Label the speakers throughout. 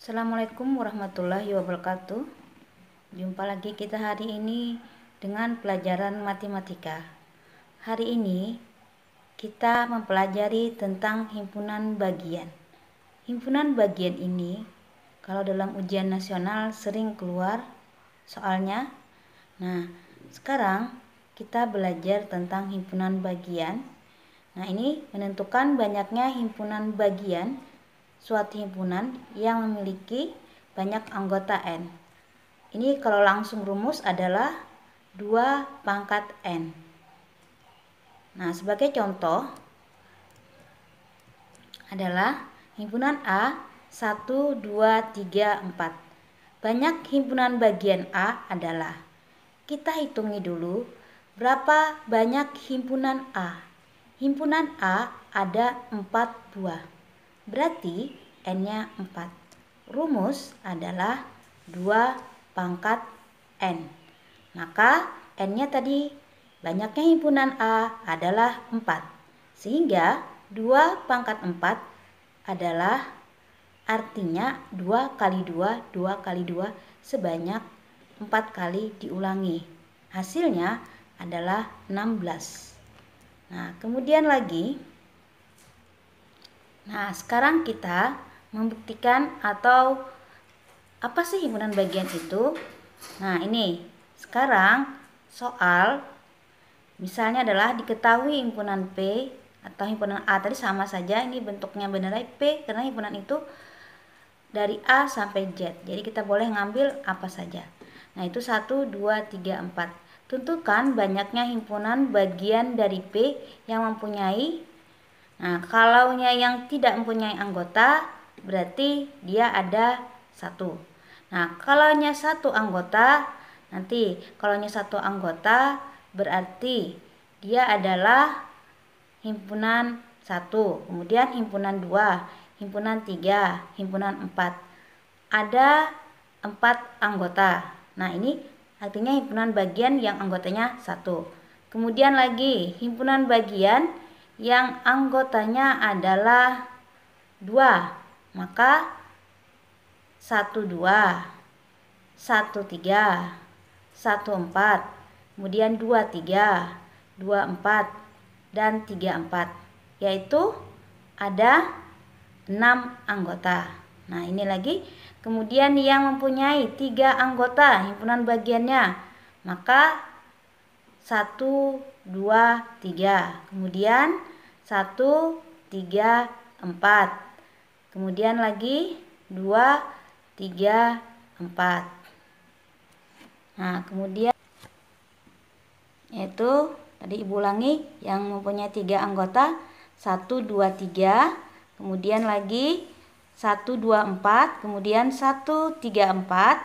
Speaker 1: Assalamualaikum warahmatullahi wabarakatuh. Jumpa lagi kita hari ini dengan pelajaran matematika. Hari ini kita mempelajari tentang himpunan bagian. Himpunan bagian ini kalau dalam ujian nasional sering keluar soalnya. Nah, sekarang kita belajar tentang himpunan bagian. Nah, ini menentukan banyaknya himpunan bagian suatu himpunan yang memiliki banyak anggota N. Ini kalau langsung rumus adalah 2 pangkat N. Nah, sebagai contoh adalah himpunan A 1, 2, 3, 4. Banyak himpunan bagian A adalah, kita hitungi dulu berapa banyak himpunan A. Himpunan A ada 4 buah. Berarti N-nya 4. Rumus adalah 2 pangkat N. Maka N-nya tadi banyaknya himpunan A adalah 4. Sehingga 2 pangkat 4 adalah artinya 2 kali 2, 2 kali 2 sebanyak 4 kali diulangi. Hasilnya adalah 16. Nah, kemudian lagi, sekarang kita membuktikan atau apa sih himpunan bagian itu. Nah, ini sekarang soal misalnya adalah diketahui himpunan P atau himpunan A tadi sama saja, ini bentuknya benar P karena himpunan itu dari A sampai Z. Jadi kita boleh ngambil apa saja. Nah, itu 1, 2, 3, 4. Tentukan banyaknya himpunan bagian dari P yang mempunyai. Nah, kalaunya yang tidak mempunyai anggota, berarti dia ada 1. Nah, kalaunya 1 anggota, nanti kalaunya 1 anggota, berarti dia adalah himpunan 1, kemudian himpunan 2, himpunan 3, himpunan 4. Ada 4 anggota. Nah, ini artinya himpunan bagian yang anggotanya 1. Kemudian lagi, himpunan bagian yang anggotanya adalah 2, maka 1, 2, 1, 3, 1, 4, kemudian 2, 3, 2, 4, dan 3, 4, yaitu ada 6 anggota. Nah, ini lagi, kemudian yang mempunyai 3 anggota himpunan bagiannya, maka 1, 2, 3, kemudian 1, 3, 4, kemudian lagi 2, 3, 4. Nah, kemudian yaitu tadi ibu ulangi yang mempunyai 3 anggota 1, 2, 3, kemudian lagi 1, 2, 4, kemudian 1, 3, 4,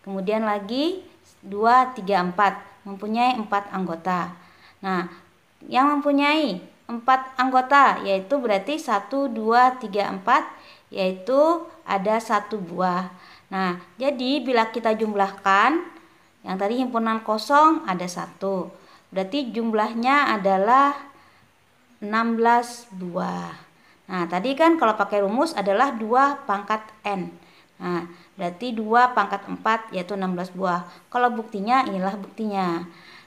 Speaker 1: kemudian lagi 2, 3, 4, mempunyai 4 anggota. Nah, yang mempunyai 4 anggota yaitu berarti 1, 2, 3, 4, yaitu ada 1 buah. Nah, jadi bila kita jumlahkan, yang tadi himpunan kosong ada 1, berarti jumlahnya adalah 16 buah. Nah, tadi kan kalau pakai rumus adalah 2 pangkat N. Nah, berarti 2 pangkat 4 yaitu 16 buah. Kalau buktinya, inilah buktinya.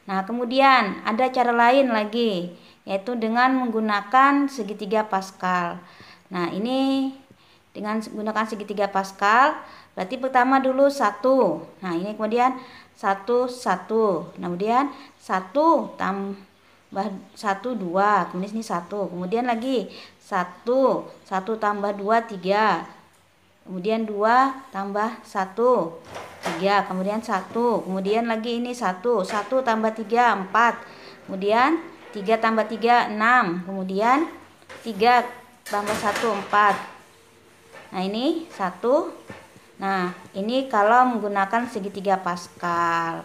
Speaker 1: Nah, kemudian ada cara lain lagi, yaitu dengan menggunakan segitiga Pascal. Nah, ini dengan menggunakan segitiga Pascal, berarti pertama dulu 1. Nah, ini kemudian 1, 1. Kemudian 1 tambah 1, 2. Kemudian ini 1. Kemudian lagi 1, 1 tambah 2, 3. Kemudian 2 tambah 1, 3, kemudian 1, kemudian lagi ini 1, 1 tambah 3, 4, kemudian 3 tambah 3, 6, kemudian 3 tambah 1, 4. Nah, ini 1. Nah, ini kalau menggunakan segitiga Pascal.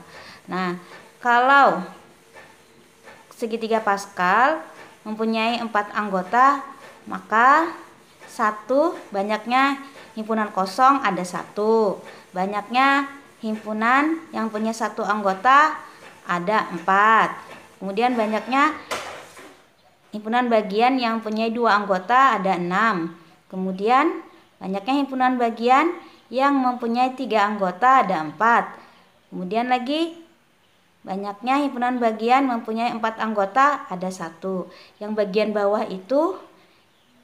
Speaker 1: Nah, kalau segitiga Pascal mempunyai 4 anggota, maka 1 banyaknya himpunan kosong ada 1. Banyaknya himpunan yang punya 1 anggota ada 4. Kemudian banyaknya himpunan bagian yang punya 2 anggota ada 6. Kemudian banyaknya himpunan bagian yang mempunyai 3 anggota ada 4. Kemudian lagi banyaknya himpunan bagian mempunyai 4 anggota ada 1. Yang bagian bawah itu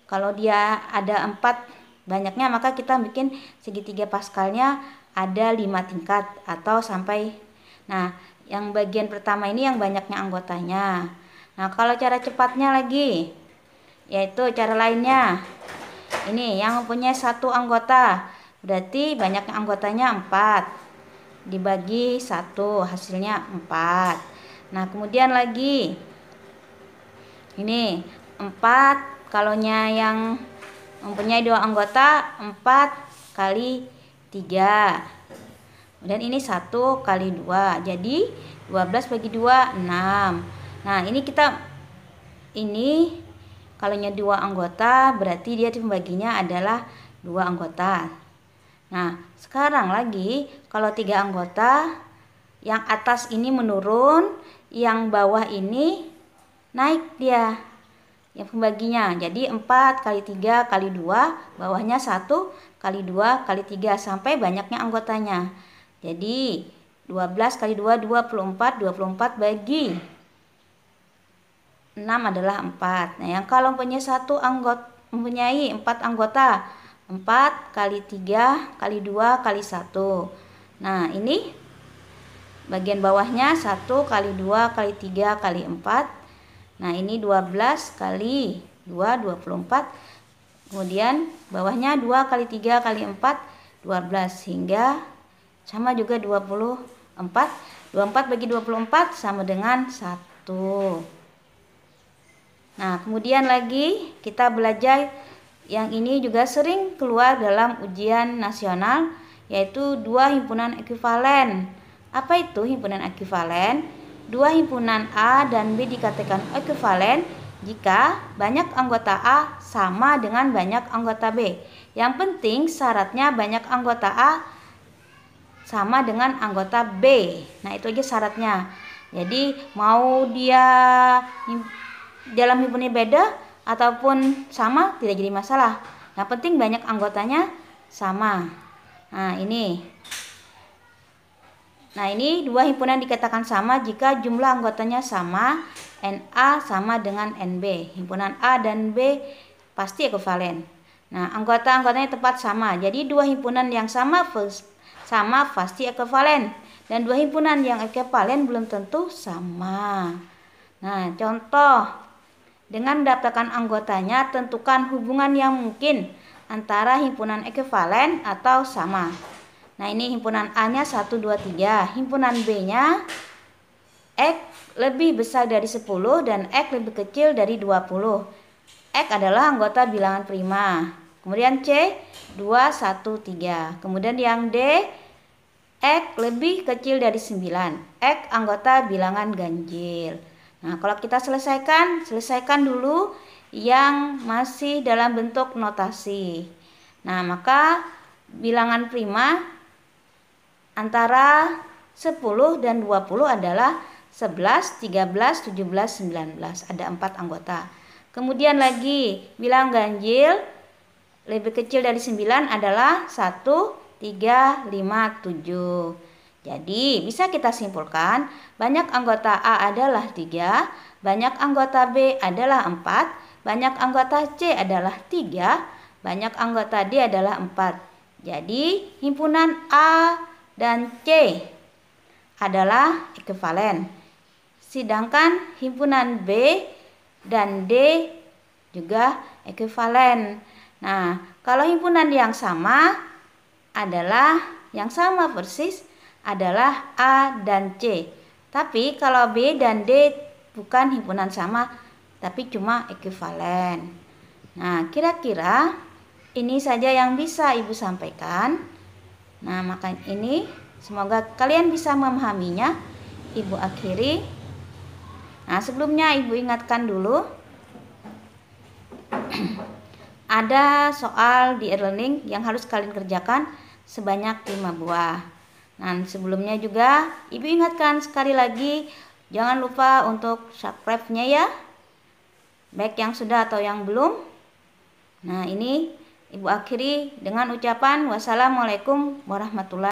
Speaker 1: kalau dia ada 4 banyaknya, maka kita bikin segitiga paskalnya ada 5 tingkat atau sampai. Nah, yang bagian pertama ini yang banyaknya anggotanya. Nah, kalau cara cepatnya lagi, yaitu cara lainnya. Ini yang mempunyai 1 anggota, berarti banyaknya anggotanya 4. Dibagi 1, hasilnya 4. Nah, kemudian lagi ini 4, kalaunya yang mempunyai 2 anggota 4 kali 3. Kemudian ini 1 kali 2. Jadi 12 bagi 2 6. Nah, ini kalaunya 2 anggota berarti dia pembaginya adalah 2 anggota. Nah, sekarang lagi kalau 3 anggota, yang atas ini menurun, yang bawah ini naik dia yang pembaginya. Jadi 4 kali 3 kali 2, bawahnya 1 kali 2 kali 3 sampai banyaknya anggotanya. Jadi 12 kali 2 24, 24 bagi 6 adalah 4. Nah, yang kalau mempunyai 4 anggota, 4 kali 3 kali 2 kali 1. Nah, ini bagian bawahnya 1 kali 2 kali 3 kali 4. Nah, ini 12 kali 2 24. Kemudian bawahnya 2 kali 3 kali 4 12 hingga sama juga 24. 24 bagi 24 sama dengan 1. Nah, kemudian lagi kita belajar yang ini juga sering keluar dalam ujian nasional, yaitu 2 himpunan ekuivalen. Apa itu himpunan ekuivalen? 2 himpunan A dan B dikatakan ekuivalen jika banyak anggota A sama dengan banyak anggota B. Yang penting syaratnya banyak anggota A sama dengan anggota B. Nah, itu aja syaratnya. Jadi mau dia dalam himpunnya beda ataupun sama tidak jadi masalah. Yang penting banyak anggotanya sama. Nah, ini 2 himpunan dikatakan sama jika jumlah anggotanya sama, NA sama dengan NB. Himpunan A dan B pasti ekuivalen. Nah, anggota-anggotanya tepat sama. Jadi 2 himpunan yang sama pasti ekuivalen. Dan 2 himpunan yang ekuivalen belum tentu sama. Nah, contoh. Dengan mendaftarkan anggotanya, tentukan hubungan yang mungkin antara himpunan ekuivalen atau sama. Nah, ini himpunan A-nya 1, 2, 3. Himpunan B-nya X lebih besar dari 10 dan X lebih kecil dari 20. X adalah anggota bilangan prima. Kemudian C, 2, 1, 3. Kemudian yang D, X lebih kecil dari 9. X anggota bilangan ganjil. Nah, kalau kita selesaikan dulu yang masih dalam bentuk notasi. Nah, maka bilangan prima antara 10 dan 20 adalah 11, 13, 17, 19. Ada 4 anggota. Kemudian lagi bilangan ganjil lebih kecil dari 9 adalah 1, 3, 5, 7. Jadi bisa kita simpulkan banyak anggota A adalah 3, banyak anggota B adalah 4, banyak anggota C adalah 3, banyak anggota D adalah 4. Jadi himpunan A dan C adalah ekuivalen. Sedangkan himpunan B dan D juga ekuivalen. Nah, kalau himpunan yang sama persis adalah A dan C. Tapi kalau B dan D bukan himpunan sama, tapi cuma ekuivalen. Nah, kira-kira ini saja yang bisa Ibu sampaikan. Nah, maka ini semoga kalian bisa memahaminya. Ibu akhiri. Nah, sebelumnya Ibu ingatkan dulu. Ada soal di e-learning yang harus kalian kerjakan sebanyak 5 buah. Nah, sebelumnya juga Ibu ingatkan sekali lagi, jangan lupa untuk subscribe-nya ya, baik yang sudah atau yang belum. Nah, ini Ibu akhiri dengan ucapan wassalamualaikum warahmatullahi